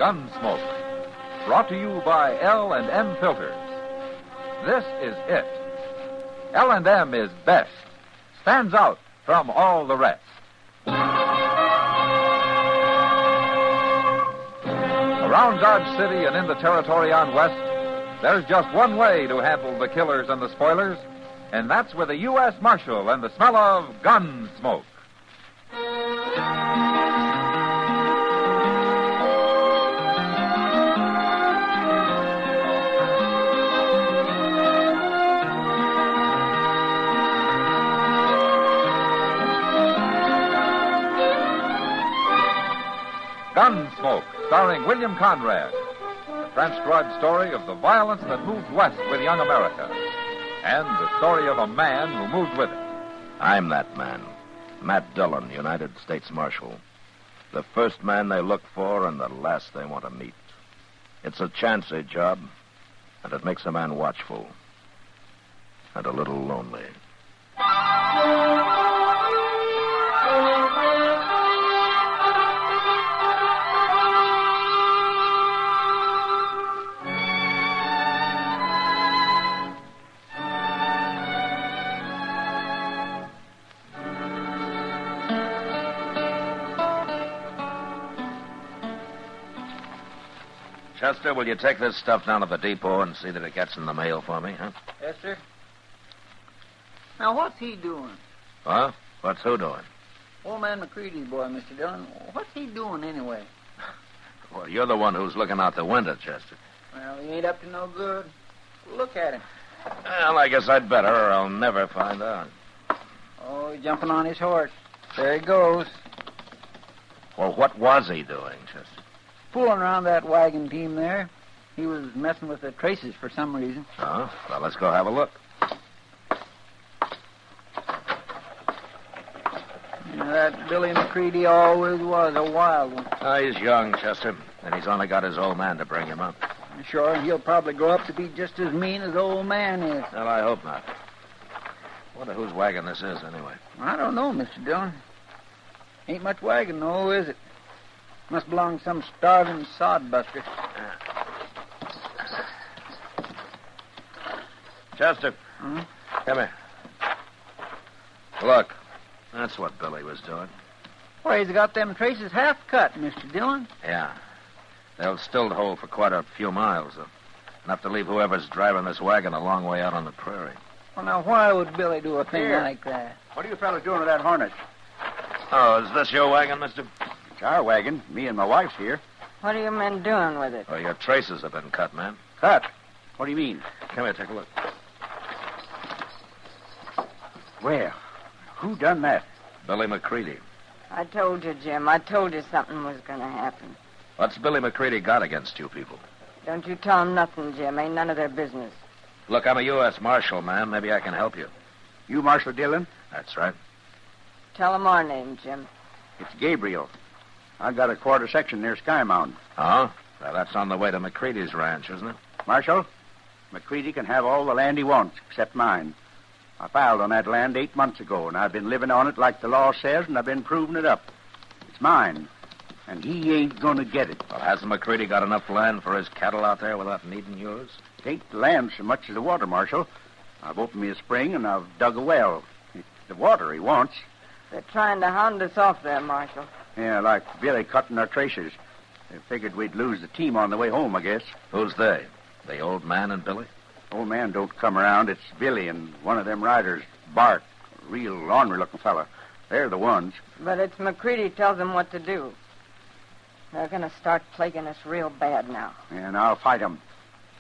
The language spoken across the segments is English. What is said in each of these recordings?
Gunsmoke. Brought to you by L&M Filters. This is it. L&M is best. Stands out from all the rest. Around Dodge City and in the territory on West, there's just one way to handle the killers and the spoilers, and that's with a U.S. Marshal and the smell of Gunsmoke. Gunsmoke, starring William Conrad. The transcribed story of the violence that moved west with young America. And the story of a man who moved with it. I'm that man. Matt Dillon, United States Marshal. The first man they look for and the last they want to meet. It's a chancy job, and it makes a man watchful. And a little lonely. Chester, will you take this stuff down to the depot and see that it gets in the mail for me, huh? Yes, sir. Now, what's he doing? Huh? What's who doing? Old man McCready's boy, Mr. Dillon. What's he doing anyway? Well, you're the one who's looking out the window, Chester. Well, he ain't up to no good. Look at him. Well, I guess I'd better, or I'll never find out. Oh, he's jumping on his horse. There he goes. Well, what was he doing, Chester? Fooling around that wagon team there. He was messing with the traces for some reason. Oh, well, let's go have a look. That Billy McCready always was a wild one. Oh, he's young, Chester, and he's only got his old man to bring him up. Sure, and he'll probably grow up to be just as mean as old man is. Well, I hope not. Wonder whose wagon this is, anyway. I don't know, Mr. Dillon. Ain't much wagon, though, is it? Must belong to some starving sodbuster. Chester. Hmm? Come here. Look, that's what Billy was doing. Why, he's got them traces half cut, Mr. Dillon. Yeah. They'll still hold for quite a few miles, though. Enough to leave whoever's driving this wagon a long way out on the prairie. Well, now, why would Billy do a thing Here. like that? What are you fellas doing with that harness? Oh, is this your wagon, mister? It's our wagon. Me and my wife's here. What are you men doing with it? Well, your traces have been cut, man. Cut? What do you mean? Come here, take a look. Well, who done that? Billy McCready. I told you, Jim. I told you something was going to happen. What's Billy McCready got against you people? Don't you tell them nothing, Jim. Ain't none of their business. Look, I'm a U.S. Marshal, man. Maybe I can help you. You Marshal Dillon? That's right. Tell them our name, Jim. It's Gabriel. I got a quarter section near Sky Mountain. Oh? Well, that's on the way to McCready's ranch, isn't it? Marshal, McCready can have all the land he wants, except mine. I filed on that land 8 months ago, and I've been living on it like the law says, and I've been proving it up. It's mine, and he ain't going to get it. Well, hasn't McCready got enough land for his cattle out there without needing yours? It ain't the land so much as the water, Marshal. I've opened me a spring, and I've dug a well. It's the water he wants. They're trying to hound us off there, Marshal. Yeah, like Billy cutting our traces. They figured we'd lose the team on the way home, I guess. Who's they? The old man and Billy? Old man don't come around. It's Billy and one of them riders, Bart. A real ornery-looking fella. They're the ones. But it's McCready tells them what to do. They're going to start plaguing us real bad now. And I'll fight 'em.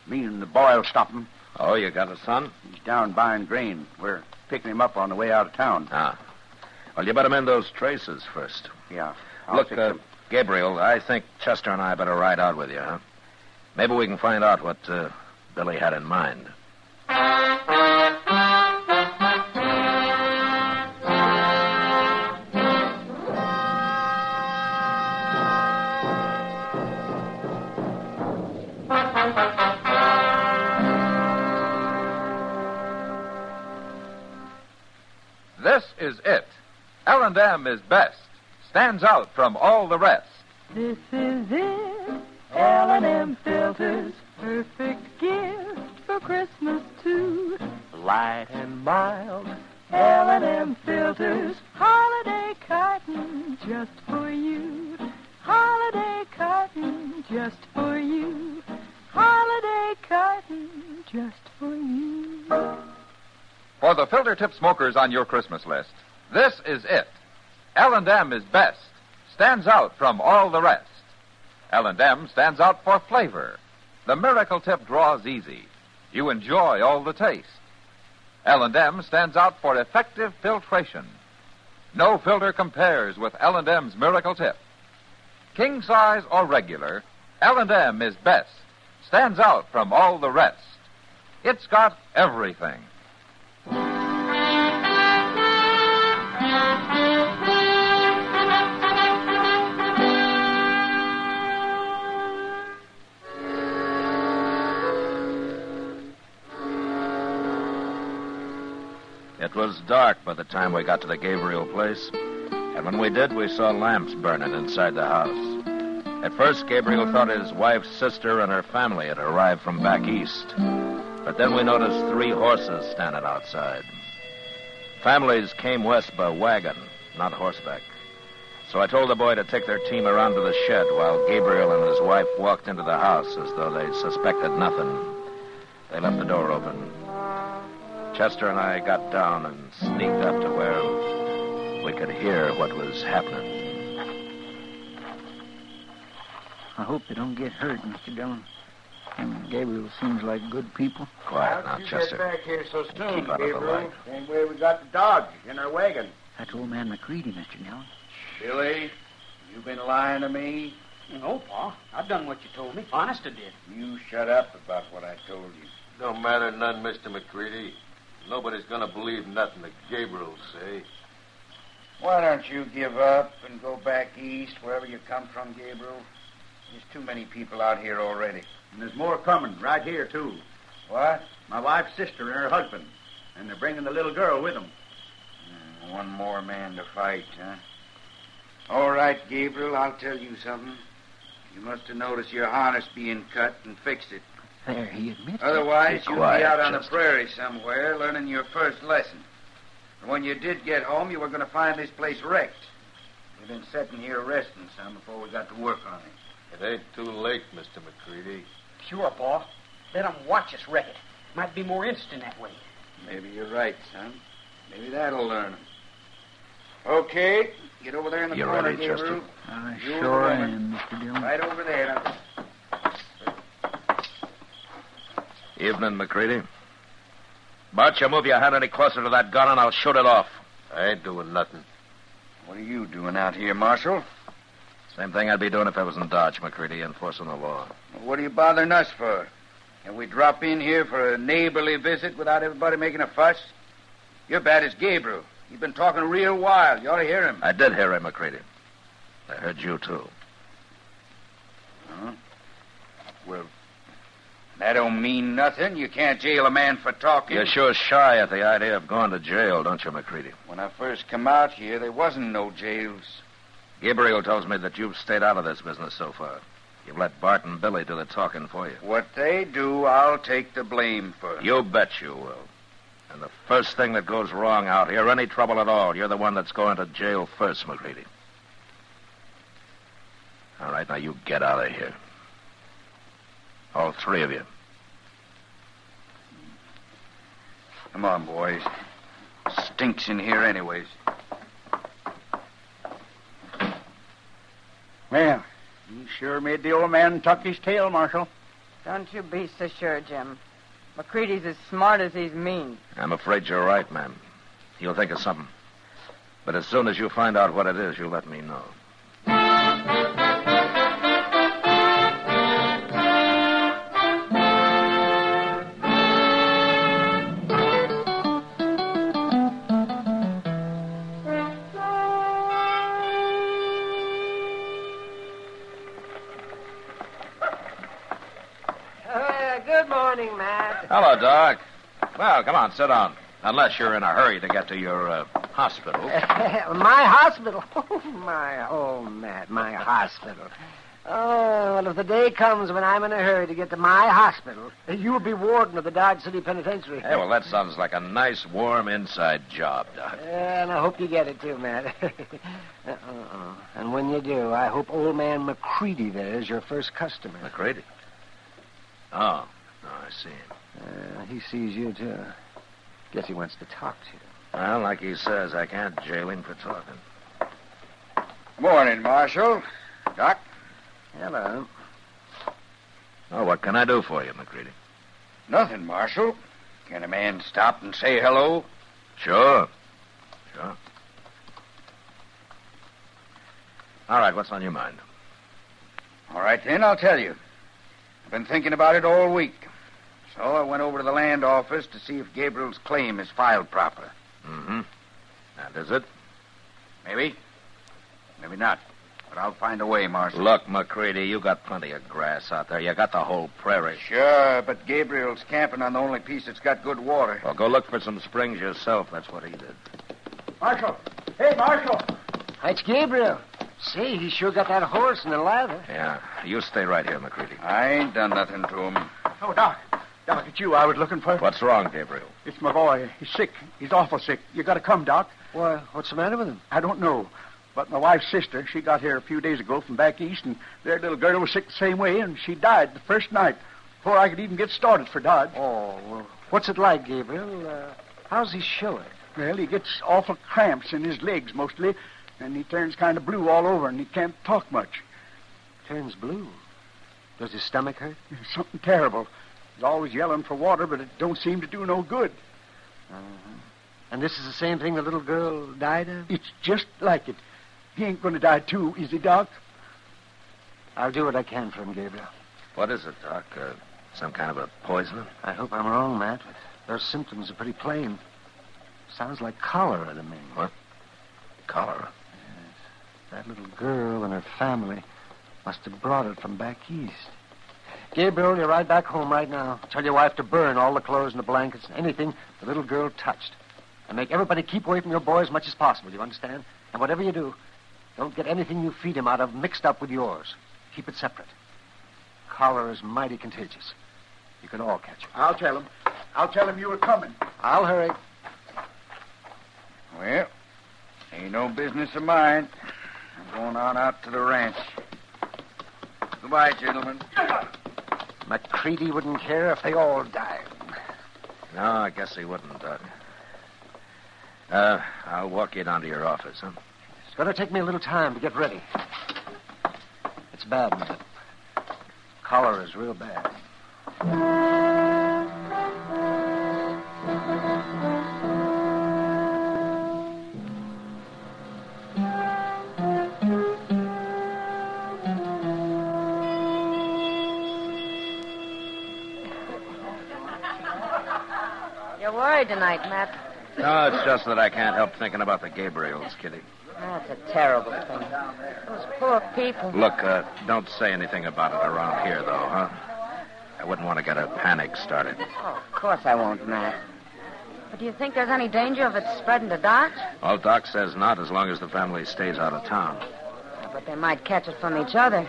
Me and the boy'll stop 'em. Oh, you got a son? He's down buying grain. We're picking him up on the way out of town. Ah. Well, you better mend those traces first. Yeah. Look, Gabriel, I think Chester and I better ride out with you, huh? Maybe we can find out what Billy had in mind. This is it. L&M is best. Stands out from all the rest. This is it. L&M filters, perfect gift for Christmas too. Light and mild. L&M filters, holiday cotton just for you. Holiday cotton just for you. Holiday cotton just for you. For the filter tip smokers on your Christmas list, this is it. L&M is best, stands out from all the rest. L&M stands out for flavor. The miracle tip draws easy. You enjoy all the taste. L&M stands out for effective filtration. No filter compares with L&M's miracle tip. King size or regular, L&M is best, stands out from all the rest. It's got everything. It was dark by the time we got to the Gabriel place, and when we did, we saw lamps burning inside the house. At first, Gabriel thought his wife's sister and her family had arrived from back east, but then we noticed 3 horses standing outside. Families came west by wagon, not horseback. So I told the boy to take their team around to the shed while Gabriel and his wife walked into the house as though they suspected nothing. They left the door open. Chester and I got down and sneaked up to where we could hear what was happening. I hope they don't get hurt, Mr. Dillon. Him and Gabriel seems like good people. Quiet now, How'd you Chester. get back here so soon, Keep out of the Gabriel? light. Same way we got the dog in our wagon. That's old man McCready, Mr. Dillon. Billy, you been lying to me? No, Pa. I've done what you told me. Honest, I did. You shut up about what I told you. Don't matter none, Mr. McCready. Nobody's going to believe nothing that Gabriel say. Why don't you give up and go back east, wherever you come from, Gabriel? There's too many people out here already. And there's more coming, right here, too. What? My wife's sister and her husband. And they're bringing the little girl with them. One more man to fight, huh? All right, Gabriel, I'll tell you something. You must have noticed your harness being cut and fixed it. There, he admits. Otherwise, Be you'd quiet, be out on the Chester. prairie somewhere learning your first lesson. And when you did get home, you were going to find this place wrecked. We've been sitting here resting some before we got to work on it. It ain't too late, Mr. McCready. Sure, Pa. Let them watch us wreck it. Might be more interesting that way. Maybe you're right, son. Maybe that'll learn them. Okay, get over there in the You corner, ready, Chester? Gabriel. I You and sure the woman. am, Mr. Dillon. Right over there. Now. Evening, McCready. Bart, you move your hand any closer to that gun and I'll shoot it off. I ain't doing nothing. What are you doing out here, Marshal? Same thing I'd be doing if I was in Dodge, McCready, enforcing the law. What are you bothering us for? Can we drop in here for a neighborly visit without everybody making a fuss? You're bad as Gabriel. He's been talking real wild. You ought to hear him. I did hear him, McCready. I heard you, too. Huh? Well, that don't mean nothing. You can't jail a man for talking. You're sure shy at the idea of going to jail, don't you, McCready? When I first come out here, there wasn't no jails. Gabriel tells me that you've stayed out of this business so far. You've let Bart and Billy do the talking for you. What they do, I'll take the blame for. You bet you will. And the first thing that goes wrong out here, any trouble at all, you're the one that's going to jail first, McCready. All right, now you get out of here. All 3 of you. Come on, boys. Stinks in here anyways. Well, you sure made the old man tuck his tail, Marshal. Don't you be so sure, Jim. McCready's as smart as he's mean. I'm afraid you're right, ma'am. You'll think of something. But as soon as you find out what it is, you'll let me know. Good morning, Matt. Hello, Doc. Well, come on, sit down. Unless you're in a hurry to get to your hospital. My hospital? Oh, Matt, my hospital. Oh, well, if the day comes when I'm in a hurry to get to my hospital, you'll be warden of the Dodge City Penitentiary. Hey, well, that sounds like a nice, warm inside job, Doc. Yeah, and I hope you get it, too, Matt. And when you do, I hope old man McCready there is your first customer. McCready? Oh, I see him. He sees you, too. Guess he wants to talk to you. Well, like he says, I can't jail him for talking. Morning, Marshal. Doc? Hello. Oh, what can I do for you, McCready? Nothing, Marshal. Can a man stop and say hello? Sure. All right, what's on your mind? All right, then, I'll tell you. I've been thinking about it all week. So I went over to the land office to see if Gabriel's claim is filed proper. Mm-hmm. And is it? Maybe. Maybe not. But I'll find a way, Marshal. Look, McCready, you got plenty of grass out there. You got the whole prairie. Sure, but Gabriel's camping on the only piece that's got good water. Well, go look for some springs yourself. That's what he did. Marshal! Hey, Marshal! It's Gabriel. Say, he sure got that horse and the lather. Yeah, you stay right here, McCready. I ain't done nothing to him. Oh, Doc. Doc, it's you I was looking for. What's wrong, Gabriel? It's my boy. He's sick. He's awful sick. You got to come, Doc. Why, what's the matter with him? I don't know. But my wife's sister, she got here a few days ago from back east, and their little girl was sick the same way, and she died the first night before I could even get started for Dodge. Oh, well, what's it like, Gabriel? How's he showing? Well, he gets awful cramps in his legs mostly, and he turns kind of blue all over, and he can't talk much. Turns blue? Does his stomach hurt? It's something terrible. He's always yelling for water, but it don't seem to do no good. Uh-huh. And this is the same thing the little girl died of? It's just like it. He ain't going to die, too, is he, Doc? I'll do what I can for him, Gabriel. What is it, Doc? Some kind of a poison? I hope I'm wrong, Matt. Those symptoms are pretty plain. Sounds like cholera to me. What? Cholera? Yes. That little girl and her family must have brought it from back east. Gabriel, you ride back home right now. Tell your wife to burn all the clothes and the blankets and anything the little girl touched. And make everybody keep away from your boy as much as possible, you understand? And whatever you do, don't get anything you feed him out of mixed up with yours. Keep it separate. Cholera is mighty contagious. You can all catch it. I'll tell him. I'll tell him you were coming. I'll hurry. Well, ain't no business of mine. I'm going on out to the ranch. Goodbye, gentlemen. McCready wouldn't care if they all died. No, I guess he wouldn't, Doc. I'll walk you down to your office, huh? It's going to take me a little time to get ready. It's bad, Matt. Cholera is real bad. You're worried tonight, Matt. No, it's just that I can't help thinking about the Gabriels, Kitty. That's a terrible thing. Those poor people. Look, don't say anything about it around here, though, huh? I wouldn't want to get a panic started. Oh, of course I won't, Matt. But do you think there's any danger of it spreading to Doc? Well, Doc says not, as long as the family stays out of town. Yeah, but they might catch it from each other.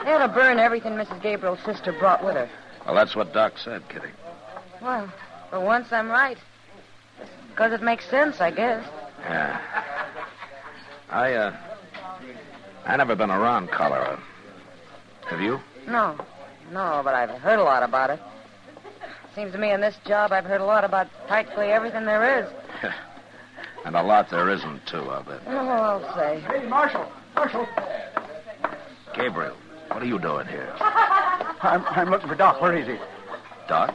They ought to burn everything Mrs. Gabriel's sister brought with her. Well, that's what Doc said, Kitty. Well, for once I'm right. Because it makes sense, I guess. Yeah. I never been around cholera. Have you? No, but I've heard a lot about it. Seems to me in this job I've heard a lot about practically everything there is. And a lot there isn't, too, I'll bet. Oh, I'll say. Hey, Marshal. Gabriel, what are you doing here? I'm looking for Doc. Where is he? Doc?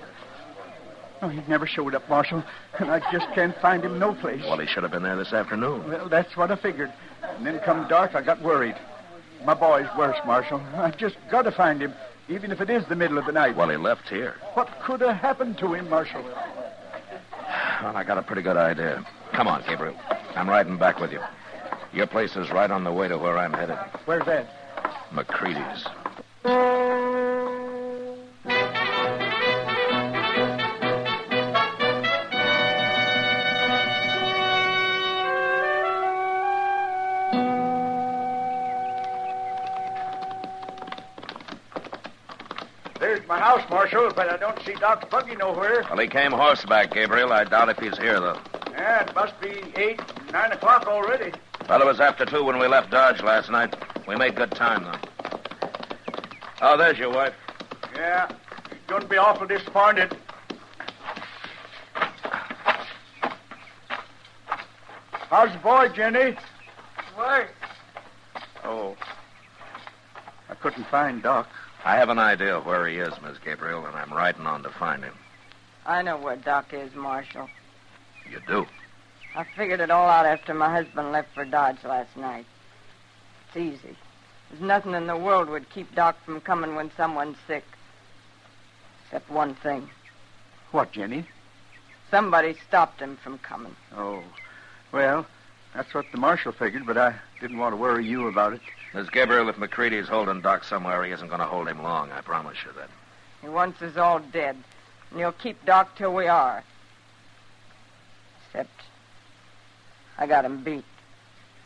Oh, he never showed up, Marshal, and I just can't find him no place. Well, he should have been there this afternoon. Well, that's what I figured. And then come dark, I got worried. My boy's worse, Marshal. I just got to find him, even if it is the middle of the night. Well, he left here. What could have happened to him, Marshal? Well, I got a pretty good idea. Come on, Gabriel. I'm riding back with you. Your place is right on the way to where I'm headed. Where's that? McCready's. house, Marshal, but I don't see Dr. Buggy nowhere. Well, he came horseback, Gabriel. I doubt if he's here, though. Yeah, it must be 8, 9 o'clock already. Well, it was after 2 when we left Dodge last night. We made good time, though. Oh, there's your wife. Yeah, she's going to be awful disappointed. How's the boy, Jenny? Worse. Oh. I couldn't find Doc. I have an idea of where he is, Miss Gabriel, and I'm riding on to find him. I know where Doc is, Marshal. You do? I figured it all out after my husband left for Dodge last night. It's easy. There's nothing in the world would keep Doc from coming when someone's sick. Except one thing. What, Jenny? Somebody stopped him from coming. Oh. Well, that's what the marshal figured, but I didn't want to worry you about it. Miss Gabriel, if McCready's holding Doc somewhere, he isn't going to hold him long. I promise you that. He wants us all dead, and he'll keep Doc till we are. Except I got him beat.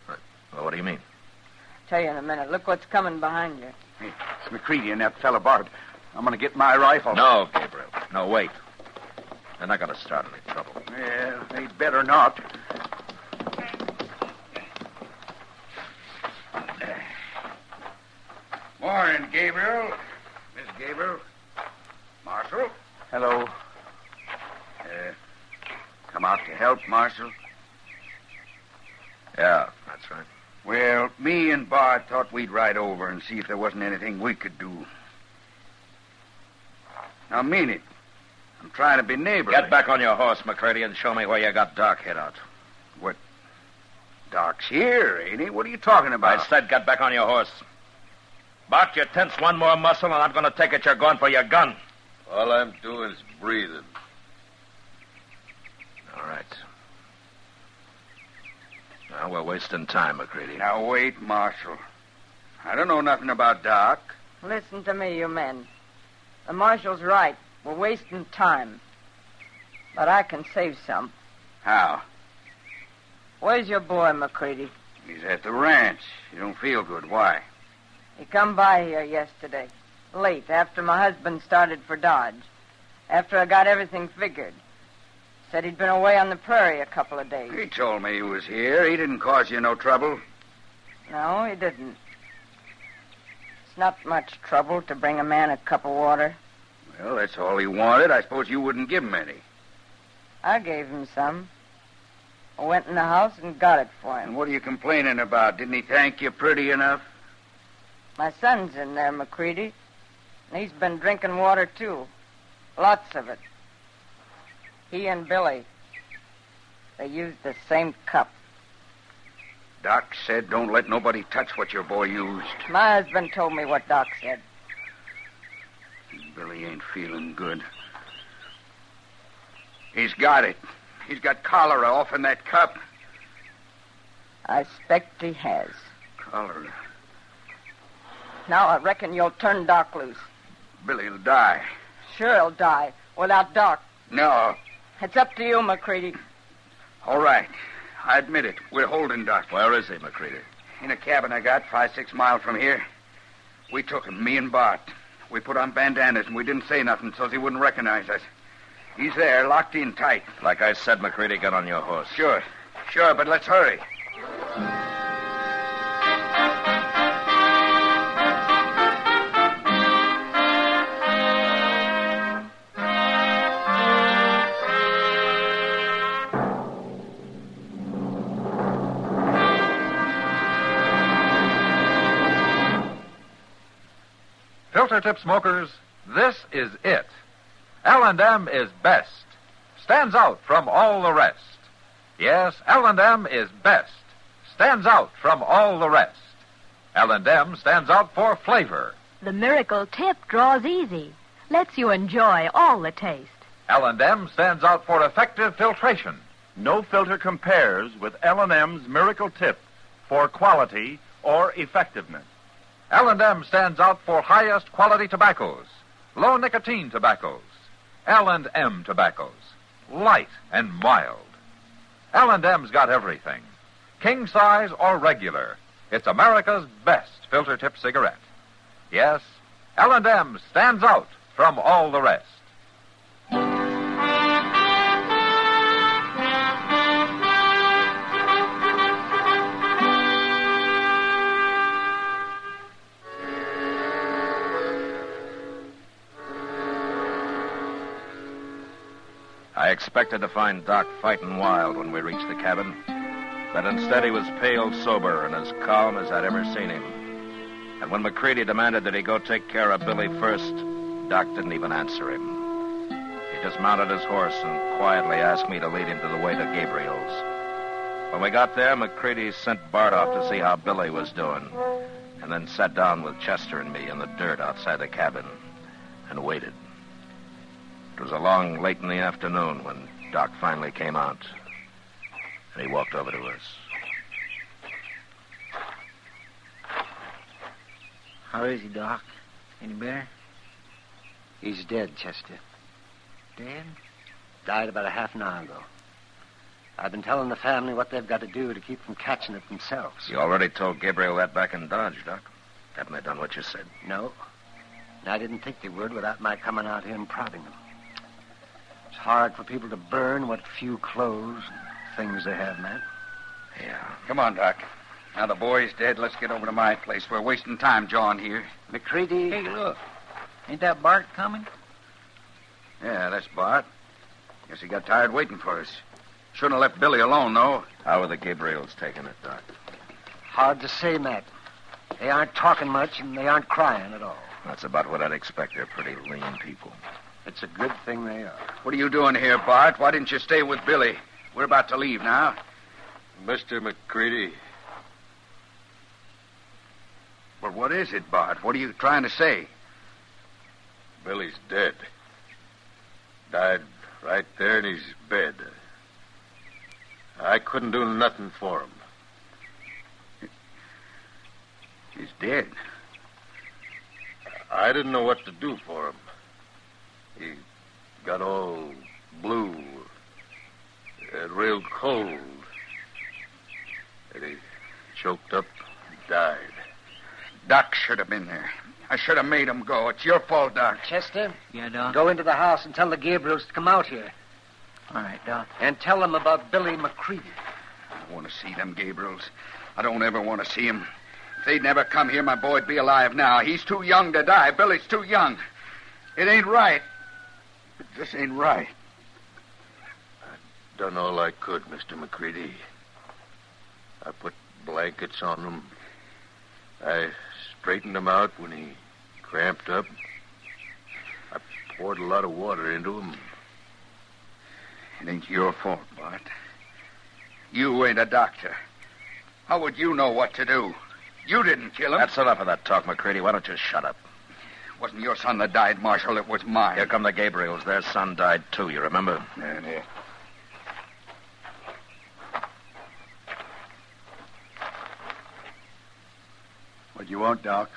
Well, what do you mean? I'll tell you in a minute. Look what's coming behind you. Hey, it's McCready and that fella Bart. I'm going to get my rifle. No, Gabriel. No, wait. They're not going to start any trouble. Yeah, they better not. Morning, Gabriel. Miss Gabriel. Marshal. Hello. Come out to help, Marshal? Yeah, that's right. Well, me and Bart thought we'd ride over and see if there wasn't anything we could do. Now, mean it. I'm trying to be neighborly. Get back on your horse, McCready, and show me where you got Doc hid out. What? Doc's here, ain't he? What are you talking about? I said get back on your horse. Bart, you tense one more muscle, and I'm going to take it you're going for your gun. All I'm doing is breathing. All right. Now, we're wasting time, McCready. Now, wait, Marshal. I don't know nothing about Doc. Listen to me, you men. The marshal's right. We're wasting time. But I can save some. How? Where's your boy, McCready? He's at the ranch. You don't feel good. Why? He come by here yesterday. Late, after my husband started for Dodge. After I got everything figured. Said he'd been away on the prairie a couple of days. He told me he was here. He didn't cause you no trouble. No, he didn't. It's not much trouble to bring a man a cup of water. Well, that's all he wanted. I suppose you wouldn't give him any. I gave him some. I went in the house and got it for him. And what are you complaining about? Didn't he thank you pretty enough? My son's in there, McCready. And he's been drinking water, too. Lots of it. He and Billy, they used the same cup. Doc said don't let nobody touch what your boy used. My husband told me what Doc said. Billy ain't feeling good. He's got it. He's got cholera off in that cup. I expect he has. Cholera. Now I reckon you'll turn Doc loose. Billy'll die. Sure he'll die. Without Doc. No. It's up to you, McCready. All right. I admit it. We're holding Doc. Where is he, McCready? In a cabin I got 5-6 miles from here. We took him, me and Bart. We put on bandanas, and we didn't say nothing so he wouldn't recognize us. He's there, locked in tight. Like I said, McCready, get on your horse. Sure, but let's hurry. Filter tip smokers, this is it. L&M is best. Stands out from all the rest. Yes, L&M is best. Stands out from all the rest. L&M stands out for flavor. The miracle tip draws easy. Lets you enjoy all the taste. L&M stands out for effective filtration. No filter compares with L&M's Miracle Tip for quality or effectiveness. L&M stands out for highest quality tobaccos, low nicotine tobaccos, L&M tobaccos, light and mild. L&M's got everything, king size or regular. It's America's best filter tip cigarette. Yes, L&M stands out from all the rest. I expected to find Doc fighting wild when we reached the cabin, but instead he was pale sober and as calm as I'd ever seen him. And when McCready demanded that he go take care of Billy first, Doc didn't even answer him. He just mounted his horse and quietly asked me to lead him to the way to Gabriel's. When we got there, McCready sent Bart off to see how Billy was doing, and then sat down with Chester and me in the dirt outside the cabin and waited. It was along late in the afternoon when Doc finally came out, and he walked over to us. How is he, Doc? Any better? He's dead, Chester. Dead? Died about a half an hour ago. I've been telling the family what they've got to do to keep from catching it themselves. You already told Gabriel that back in Dodge, Doc. Haven't they done what you said? No. And I didn't think they would without my coming out here and prodding them. It's hard for people to burn what few clothes and things they have, man. Yeah. Come on, Doc. Now the boy's dead. Let's get over to my place. We're wasting time, John, here. McCready. Hey, look. Ain't that Bart coming? Yeah, that's Bart. Guess he got tired waiting for us. Shouldn't have left Billy alone, though. How are the Gabriels taking it, Doc? Hard to say, Matt. They aren't talking much, and they aren't crying at all. That's about what I'd expect. They're pretty lean people. It's a good thing they are. What are you doing here, Bart? Why didn't you stay with Billy? We're about to leave now. Mr. McCready. Well, what is it, Bart? What are you trying to say? Billy's dead. Died right there in his bed. I couldn't do nothing for him. He's dead. I didn't know what to do for him. He got all blue, real cold, and he choked up and died. Doc should have been there. I should have made him go. It's your fault, Doc. Chester? Yeah, Doc? Go into the house and tell the Gabriels to come out here. All right, Doc. And tell them about Billy McCready. I want to see them Gabriels. I don't ever want to see him. If they'd never come here, my boy'd be alive now. He's too young to die. Billy's too young. It ain't right. It just ain't right. I done all I could, Mr. McCready. I put blankets on him. I straightened him out when he cramped up. I poured a lot of water into him. It ain't your fault, Bart. You ain't a doctor. How would you know what to do? You didn't kill him. That's enough of that talk, McCready. Why don't you shut up? It wasn't your son that died, Marshal. It was mine. Here come the Gabriels. Their son died, too, you remember? Yeah. What do you want, Doc?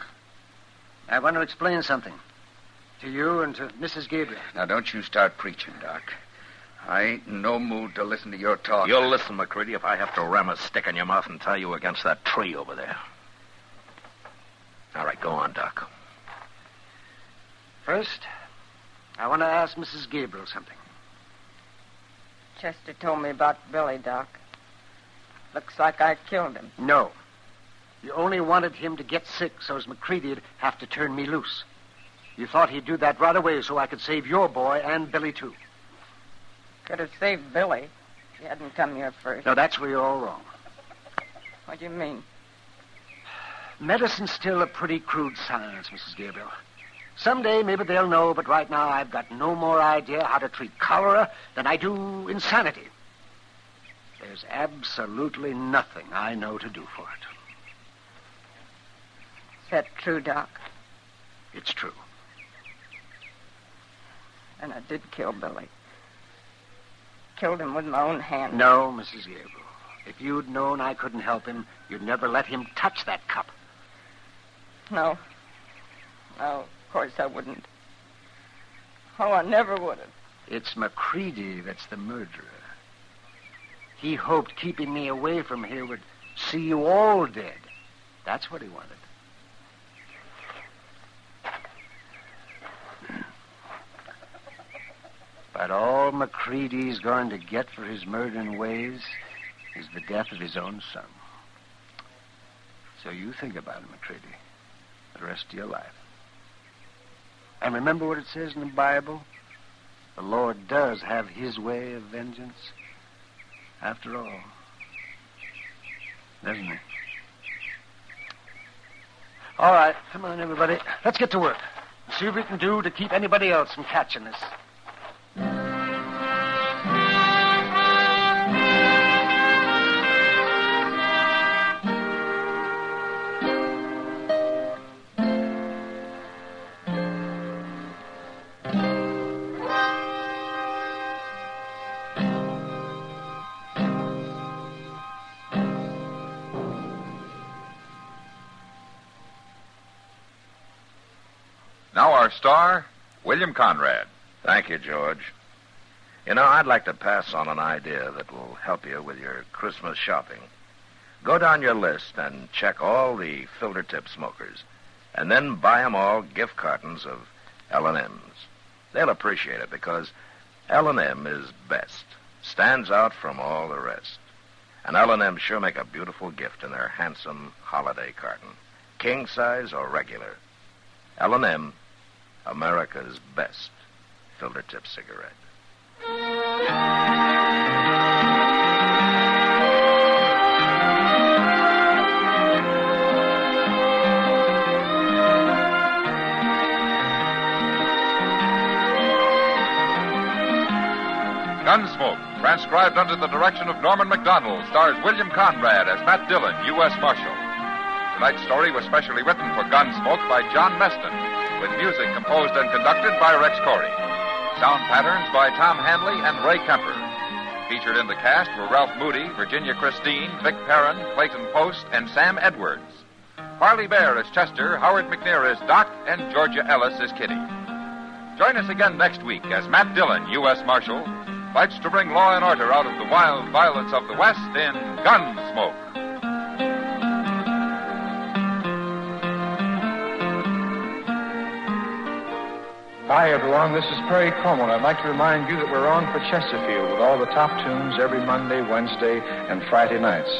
I want to explain something. To you and to Mrs. Gabriel. Now, don't you start preaching, Doc. I ain't in no mood to listen to your talk. You'll listen, McCready, if I have to ram a stick in your mouth and tie you against that tree over there. All right, go on, Doc. First, I want to ask Mrs. Gabriel something. Chester told me about Billy, Doc. Looks like I killed him. No. You only wanted him to get sick so as McCready'd have to turn me loose. You thought he'd do that right away so I could save your boy and Billy, too. Could have saved Billy if he hadn't come here first. No, that's where you're all wrong. What do you mean? Medicine's still a pretty crude science, Mrs. Gabriel. Someday maybe they'll know, but right now I've got no more idea how to treat cholera than I do insanity. There's absolutely nothing I know to do for it. Is that true, Doc? It's true. And I did kill Billy. Killed him with my own hand. No, Mrs. Gabriel. If you'd known I couldn't help him, you'd never let him touch that cup. No. No, of course I wouldn't. Oh, I never would have. It's McCready that's the murderer. He hoped keeping me away from here would see you all dead. That's what he wanted. But all McCready's going to get for his murdering ways is the death of his own son. So you think about it, McCready, the rest of your life. And remember what it says in the Bible? The Lord does have his way of vengeance, after all. Doesn't he? All right, come on, everybody. Let's get to work. See what we can do to keep anybody else from catching us. Now our star, William Conrad. Thank you, George. You know, I'd like to pass on an idea that will help you with your Christmas shopping. Go down your list and check all the filter tip smokers, and then buy them all gift cartons of L&M's. They'll appreciate it because L&M is best, stands out from all the rest. And L&M sure make a beautiful gift in their handsome holiday carton, king size or regular. L&M, America's best filter tip cigarette. Gunsmoke, transcribed under the direction of Norman MacDonald, stars William Conrad as Matt Dillon, U.S. Marshal. Tonight's story was specially written for Gunsmoke by John Meston, with music composed and conducted by Rex Corey. Sound patterns by Tom Hanley and Ray Kemper. Featured in the cast were Ralph Moody, Virginia Christine, Vic Perrin, Clayton Post, and Sam Edwards. Parley Bear is Chester, Howard McNear is Doc, and Georgia Ellis is Kitty. Join us again next week as Matt Dillon, U.S. Marshal, fights to bring law and order out of the wild violence of the West in Gunsmoke. Hi, everyone. This is Perry Como, and I'd like to remind you that we're on for Chesterfield with all the top tunes every Monday, Wednesday, and Friday nights.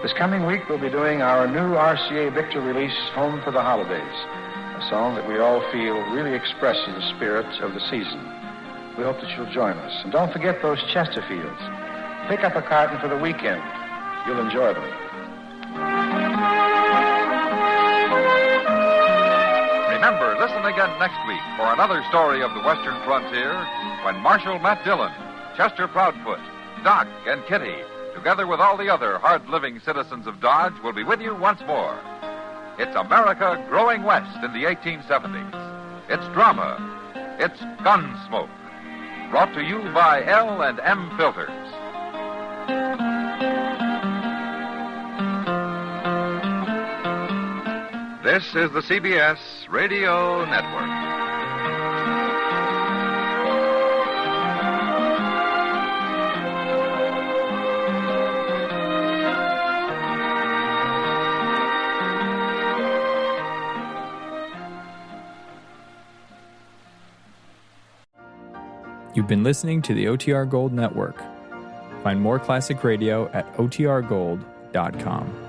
This coming week, we'll be doing our new RCA Victor release, Home for the Holidays, a song that we all feel really expresses the spirit of the season. We hope that you'll join us. And don't forget those Chesterfields. Pick up a carton for the weekend. You'll enjoy them. Remember, listen again next week for another story of the Western frontier when Marshal Matt Dillon, Chester Proudfoot, Doc, and Kitty, together with all the other hard-living citizens of Dodge, will be with you once more. It's America growing west in the 1870s. It's drama. It's Gunsmoke. Brought to you by L&M Filters. This is the CBS Radio Network. You've been listening to the OTR Gold Network. Find more classic radio at otrgold.com.